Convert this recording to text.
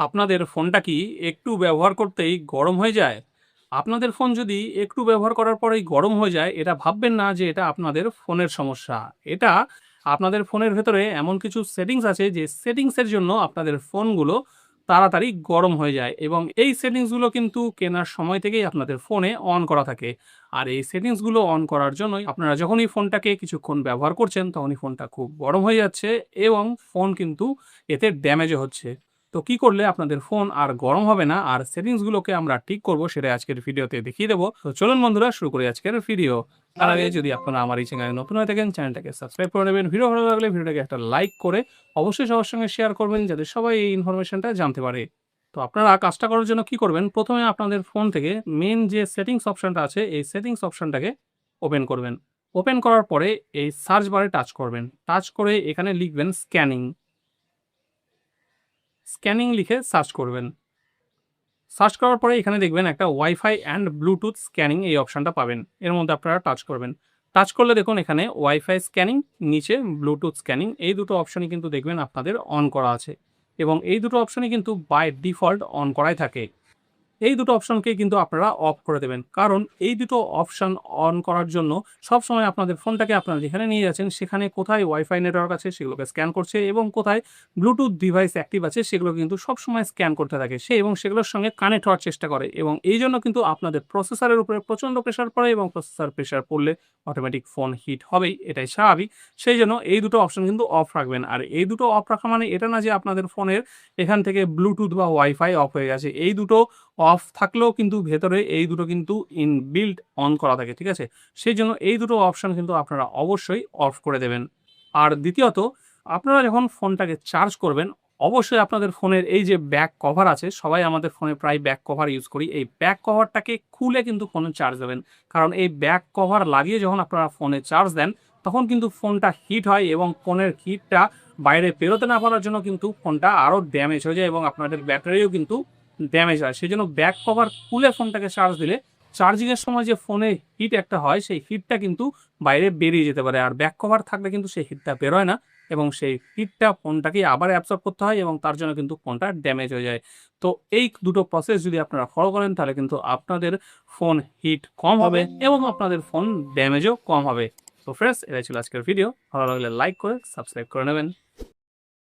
আপনাদের ফোনটা কি একটু ব্যবহার করতেই গরম হয়ে যায়? আপনাদের ফোন যদি একটু ব্যবহার করার পরেই গরম হয়ে যায়, এটা ভাববেন না যে এটা আপনাদের ফোনের সমস্যা। এটা আপনাদের ফোনের ভেতরে এমন কিছু সেটিংস আছে যে সেটিংসের জন্য আপনাদের ফোনগুলো তাড়াতাড়ি গরম হয়ে যায় এবং এই সেটিংসগুলো কিন্তু কেনার সময় থেকেই আপনাদের ফোনে অন করা থাকে। আর এই সেটিংসগুলো অন করার জন্যই আপনারা যখনই ফোনটাকে কিছুক্ষণ ব্যবহার করছেন, তখনই ফোনটা খুব গরম হয়ে যাচ্ছে এবং ফোন কিন্তু এতে ড্যামেজও হচ্ছে। তো কি করলে আপনাদের ফোন আর গরম হবে না আর সেটিংস গুলোকে আমরা ঠিক করব সেটা আজকের ভিডিওতে দেখিয়ে দেবো। তো চলুন বন্ধুরা শুরু করি আজকের ভিডিও। তার আগে যদি আপনারা আমার এই চ্যানেলে নতুন হয়ে থাকেন, চ্যানেলটাকে সাবস্ক্রাইব করে নেবেন। ভিডিও ভালো লাগলে ভিডিওটাকে একটা লাইক করে অবশ্যই সবার সঙ্গে শেয়ার করবেন যাতে সবাই এই ইনফরমেশনটা জানতে পারে। তো আপনারা কাজটা করার জন্য কি করবেন, প্রথমে আপনাদের ফোন থেকে মেন যে সেটিংস অপশনটা আছে এই সেটিংস অপশনটাকে ওপেন করবেন। ওপেন করার পরে এই সার্চ বারে টাচ করবেন, টাচ করে এখানে লিখবেন স্ক্যানিং। স্ক্যানিং লিখে সার্চ করবেন। সার্চ করার পরে এখানে দেখবেন একটা ওয়াইফাই অ্যান্ড ব্লুটুথ স্ক্যানিং এই অপশনটা পাবেন। এর মধ্যে আপনারা টাচ করবেন। টাচ করলে দেখুন এখানে ওয়াইফাই স্ক্যানিং, নিচে ব্লুটুথ স্ক্যানিং, এই দুটো অপশনই কিন্তু দেখবেন আপনাদের অন করা আছে এবং এই দুটো অপশনই কিন্তু বাই ডিফল্ট অন করাই থাকে। এই দুটো অপশনকে কিন্তু আপনারা অফ করে দেবেন, কারণ এই দুটো অপশন অন করার জন্য সবসময় আপনাদের ফোনটাকে আপনারা যেখানে নিয়ে যাচ্ছেন সেখানে কোথায় ওয়াইফাই নেটওয়ার্ক আছে সেগুলোকে স্ক্যান করছে এবং কোথায় ব্লুটুথ ডিভাইস অ্যাক্টিভ আছে সেগুলো কিন্তু সবসময় স্ক্যান করতে থাকে সে এবং সেগুলোর সঙ্গে কানেক্ট হওয়ার চেষ্টা করে এবং এই জন্য কিন্তু আপনাদের প্রসেসরের উপরে প্রচণ্ড প্রেশার পড়ে এবং প্রসেসর প্রেশার পড়লে অটোমেটিক ফোন হিট হবেই, এটাই স্বাভাবিক। সেই জন্য এই দুটো অপশন কিন্তু অফ রাখবেন। আর এই দুটো অফ রাখা মানে এটা না যে আপনাদের ফোনের এখান থেকে ব্লুটুথ বা ওয়াইফাই অফ হয়ে গেছে। এই দুটো অফ থাকলেও কিন্তু ভেতরে এই দুটো কিন্তু ইনবিল্ট অন করা থাকে, ঠিক আছে? সেই জন্য এই দুটো অপশন কিন্তু আপনারা অবশ্যই অফ করে দেবেন। আর দ্বিতীয়ত, আপনারা যখন ফোনটাকে চার্জ করবেন, অবশ্যই আপনাদের ফোনের এই যে ব্যাক কভার আছে, সবাই আমাদের ফোনে প্রায় ব্যাক কভার ইউজ করি। এই ব্যাক কভারটাকে খুলে কিন্তু ফোনে চার্জ দেবেন। কারণ এই ব্যাক কভার লাগিয়ে যখন আপনারা ফোনে চার্জ দেন, তখন কিন্তু ফোনটা হিট হয় এবং ফোনের হিটটা বাইরে বেরোতে না পারার জন্য কিন্তু ফোনটা আরও ড্যামেজ হয়ে যায় এবং আপনাদের ব্যাটারিও কিন্তু ড্যামেজ হয়। সেই জন্য ব্যাক কভার খুলে ফোনটাকে চার্জ দিলে চার্জিংয়ের সময় যে ফোনে হিট একটা হয় সেই হিটটা কিন্তু বাইরে বেরিয়ে যেতে পারে। আর ব্যাক কভার থাকলে কিন্তু সেই হিটটা বেরোয় না এবং সেই হিটটা ফোনটাকে আবার অ্যাবসর্ব করতে হয় এবং তার জন্য কিন্তু ফোনটা ড্যামেজ হয়ে যায়। তো এই দুটো প্রসেস যদি আপনারা ফলো করেন তাহলে কিন্তু আপনাদের ফোন হিট কম হবে এবং আপনাদের ফোন ড্যামেজও কম হবে। তো ফ্রেন্ডস, এটাই ছিল আজকের ভিডিও। ভালো লাগলে লাইক করে সাবস্ক্রাইব করে নেবেন।